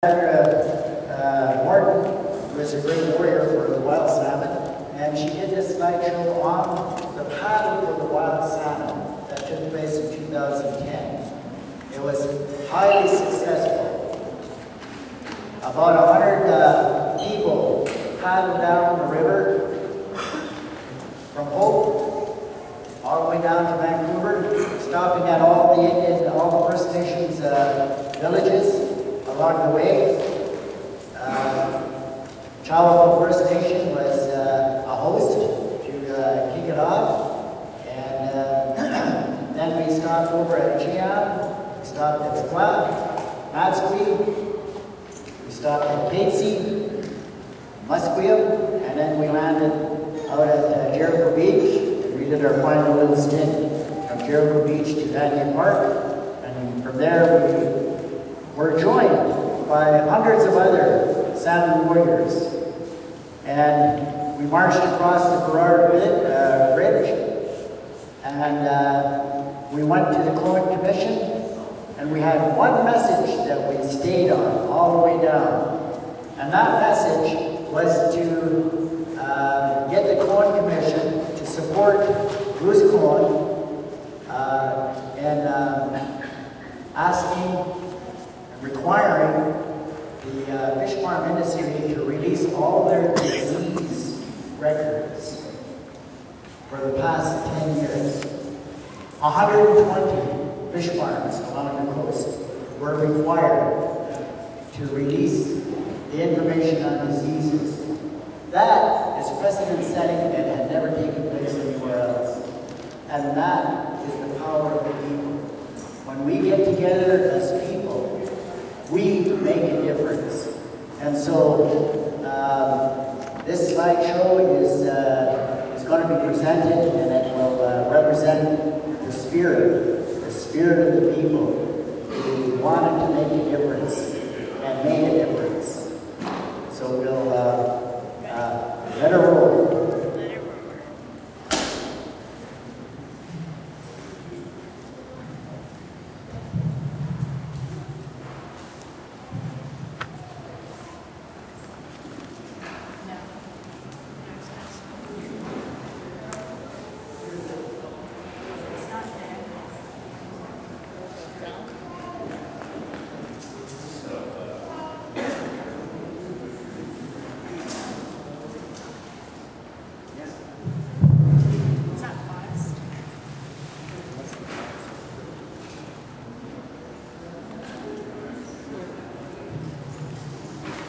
Alexandra Morton was a great warrior for the wild salmon, and she did this slideshow on the paddle for the wild salmon that took place in 2010. It was highly successful. About 100 people paddled down the river from Hope all the way down to Vancouver, stopping at all the First Nations villages along the way. Chawathil First Nation was a host to kick it off, and then we stopped over at Chiam, we stopped at Matsqui, we stopped at Casey, Musqueam, and then we landed out at Jericho Beach, and we did our final little stint from Jericho Beach to Vanier Park, and from there we were joined by hundreds of other salmon warriors, and we marched across the Burrard Bridge, and we went to the Cohen Commission, and we had one message that we stayed on all the way down, and that message was to get the Cohen Commission to support Bruce Cohen and requiring the fish farm industry to release all their disease records for the past 10 years. 120 fish farms along the coast were required to release the information on diseases. That is precedent setting and had never taken place anywhere else. And that is the power of the people. When we get together as people, we make a difference. And so this slideshow is going to be presented, and it will represent the spirit of the people who wanted to make a difference and made a difference. So we'll let her roll.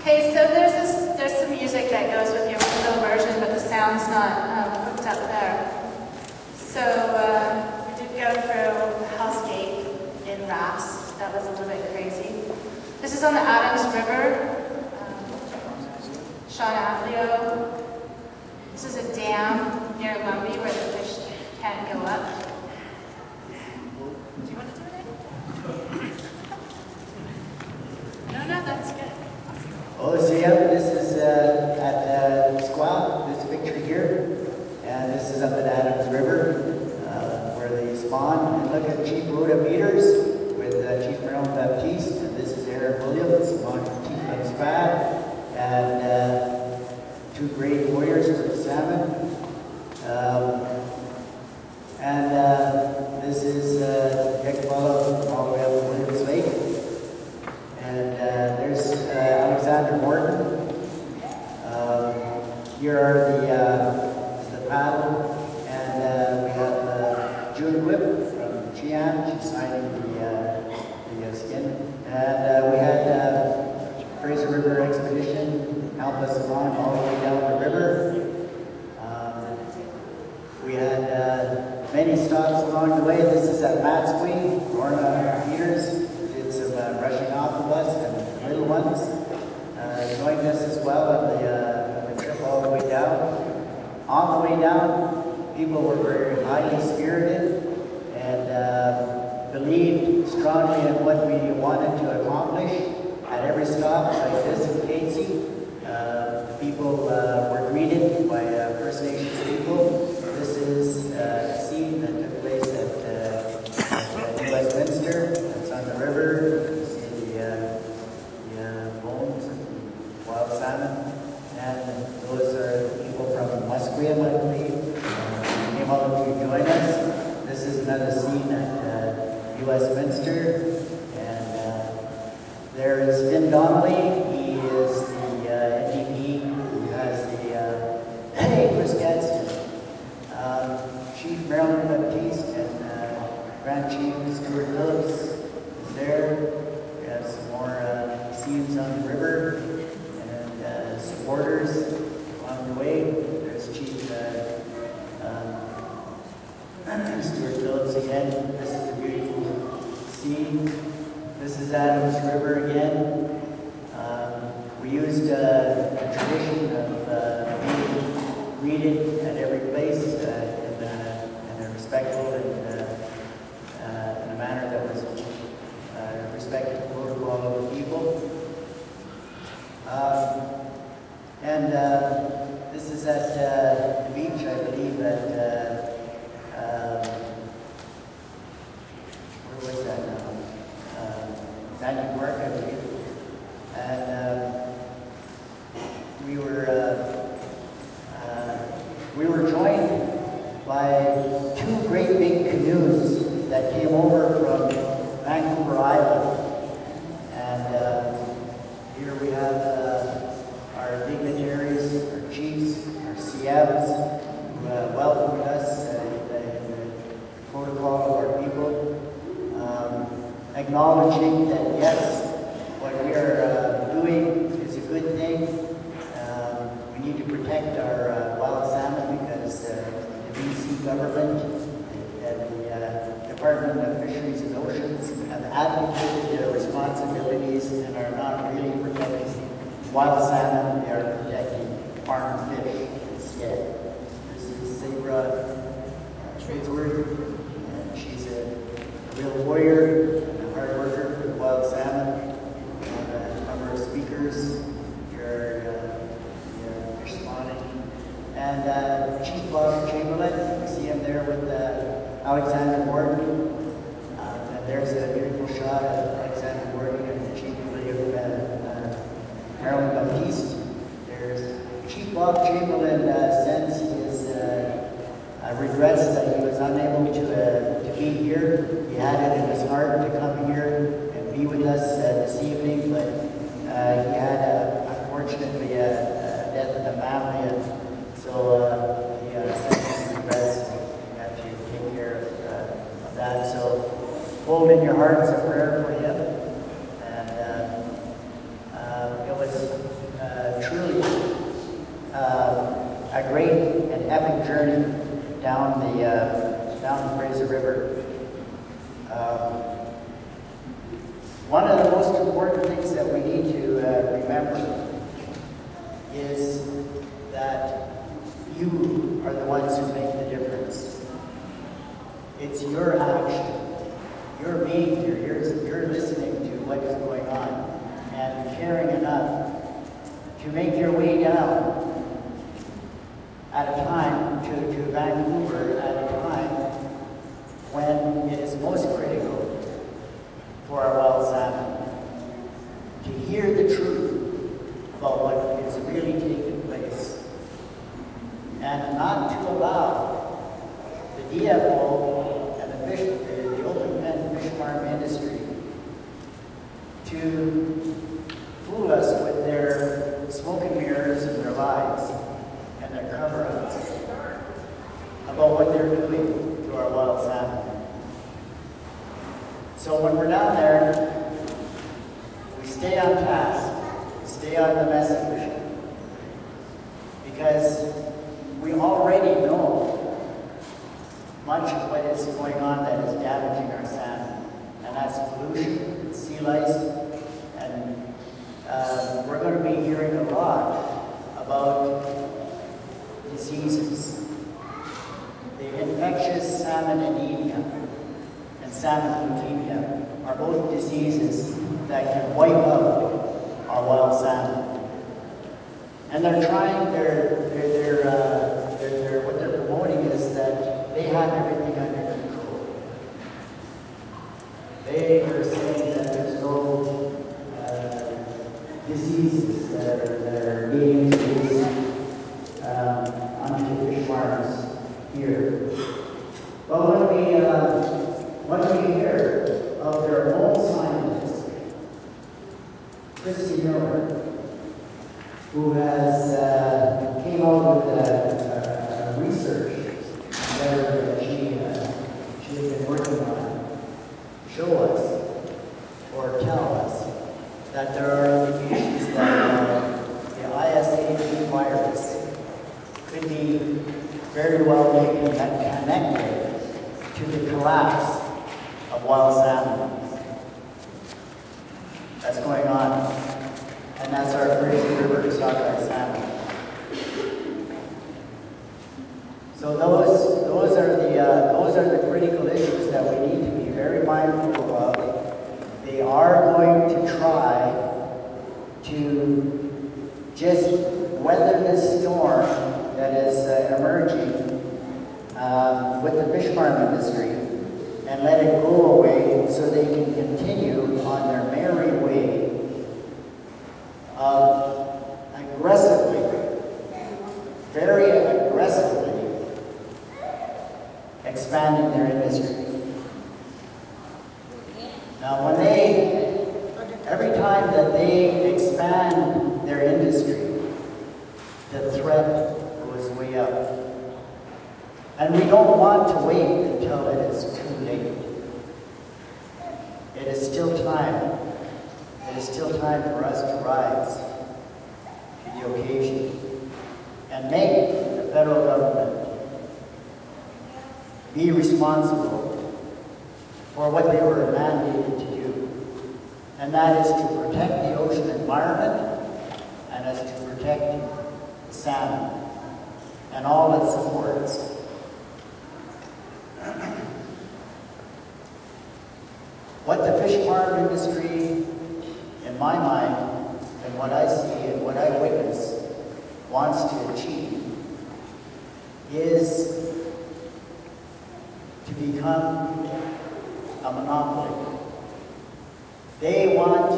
Okay, so there's some music that goes with your original version, but the sound's not hooked up there. So we did go through Hell's Gate in rafts. That was a little bit crazy. This is on the Adams River, Chawathil. This is a dam near Lumbee where the fish can't go up. Do you want to do it? No, that's good. Oh, so yeah, this is at Squaw, this picture here, and this is up at Adams River, where they spawn. And look at Chief Rhoda Peters with Chief Marilyn Baptiste, and this is Eric Williams, along with Chief Spad, and two great warriors for the salmon. And this is Yakapala all the way up to Williams Lake. And there's Alexandra Morton. Here are the paddle, and we have June Whip from Chian. She's signing the skin. And we had Fraser River Expedition help us along all the way down the river. We had many stops along the way. This is at Matsqui. Lorna Peters did some brushing off of us, and the little ones joined us as well on the trip all the way down. On the way down, people were very highly spirited and believed strongly in what we wanted to accomplish. At every stop, like this in Casey, people were greeted by First Nations people. This is a scene that took place at Westminster. That's on the river. You see the bones and wild salmon. And those are people from Musqueam, I believe, came out to join us. This is another scene at Westminster. And there is Finn Donnelly. He is the NDP who has the, hey, Chris Gadsden, Chief Marilyn Baptiste, and Grand Chief Stuart Phillips is there. We have some more scenes on the river and supporters along the way. There's Chief Stuart Phillips again. This is a beautiful scene. This is Adams River again. We used a tradition of being greeted at every place in a respectful and in a manner that was respected the protocol of the people. And this is at the beach, I believe, at where was that now? Sandy Park, I believe. And we were joined by two great big canoes that came over from Vancouver Island. And here we have our dignitaries, our chiefs, our CMs, who welcomed us in the protocol of our people, acknowledging that yes, what we are doing is a good thing. We need to protect our wild salmon because the BC government and the Department of Fisheries and Oceans have advocated their responsibilities and are not really protecting wild salmon, they are protecting farm fish instead. This is Sabra Tradesworth, and she's a real warrior and a hard worker for the wild salmon. We have a number of speakers here fish spawning. And Chief Bob Chamberlain, you see him there with Alexandra Morton. And there's a beautiful shot of Alexandra Morton and the Chief Marilyn Baptiste. There's Chief Bob Chamberlain sends his regrets that he was unable to be here. He had it in his heart to come here and be with us this evening, but he had, unfortunately, a death in the family, and so he sent his regrets and we had to take care of that. So hold in your hearts a prayer for him. It was truly a great and epic journey down the Fraser River. One of the most important things that we need to remember is that you are the ones who make the difference. It's your action. You're being here. You're listening to what is going on and caring enough to make your way down at a time to Vancouver at a time when it is most critical for our wild salmon to hear the truth about what is really taking place and not to allow the DFO and the open pen fish farm industry to fool us with their smoke and mirrors and their lies and their cover-ups about what they're doing to our wild salmon. So when we're down there, we stay on task, stay on the message, because we already know much of what is going on that is damaging our salmon, and that's pollution, sea lice, and we're going to be hearing a lot about diseases. The infectious salmon anemia and salmon leukemia are both diseases that can wipe out our wild salmon. And they're trying, what they're promoting is that they have everything under control. They are saying that there's no diseases that are being introduced onto fish farms here. Well, when we hear of their own scientist, Christy Miller, who has came out with a research endeavor that she has been working on, show us or tell us that there are indications that the ISAP virus could be very well maybe connected to the collapse of wild salmon that's going on. And that's our crazy river sockeye salmon. So those are the critical issues that we need to be very mindful of. They are going to try to just weather this storm that is emerging with the fish farm industry and let it go away so they can continue on their merry way of aggressively, very aggressively expanding their industry. Now, every time that they expand their industry, the threat goes way up. And we don't want to wait until it is too late. It is still time. It is still time for us to rise to the occasion and make the federal government be responsible for what they were mandated to do. And that is to protect the ocean environment and as to protect the salmon and all it supports. What the fish farm industry, in my mind, and what I see and what I witness, wants to achieve is to become a monopoly. They want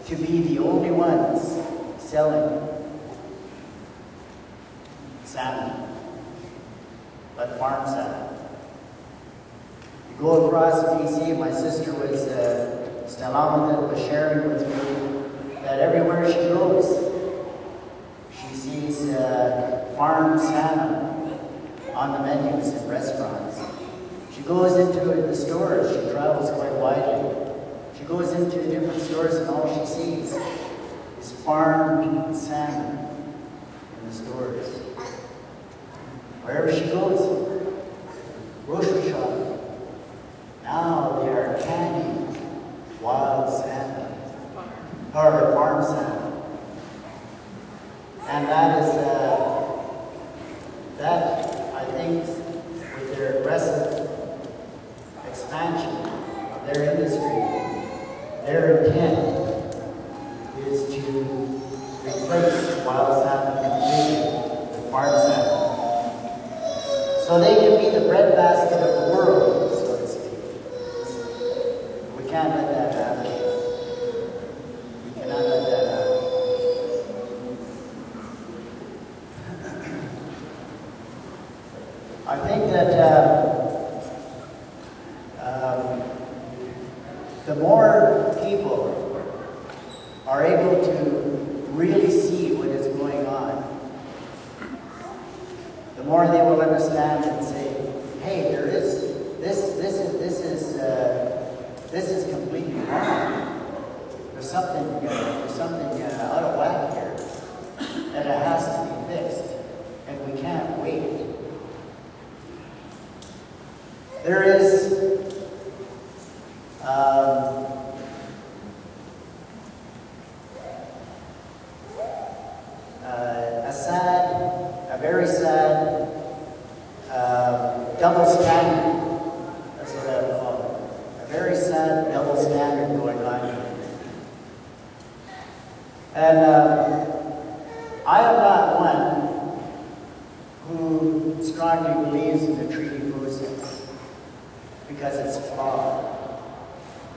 to be the only ones selling salmon, but farm salmon. You go across BC, my sister was Salmon was sharing with me that everywhere she goes, she sees farm salmon on the menus in restaurants. She goes into the stores, she travels quite widely. She goes into different stores and all she sees is farmed salmon in the stores. Wherever she goes, grocery shopping, now they are canning wild salmon, or farm salmon. And that is, that I think with their aggressive expansion of their industry, their intent is to replace wild salmon completely with farm salmon. So they can be the breadbasket of the world, so to speak. We can't let that happen. We cannot let that happen. I think that the more people are able to really see what is going on, the more they will understand and say, "Hey, there is this is completely wrong. There's something out of whack here, and it has to be fixed, and we can't wait." There is a very sad double standard. That's what I would call it. A very sad double standard going on here. And I am not one who strongly believes in the treaty process because it's flawed.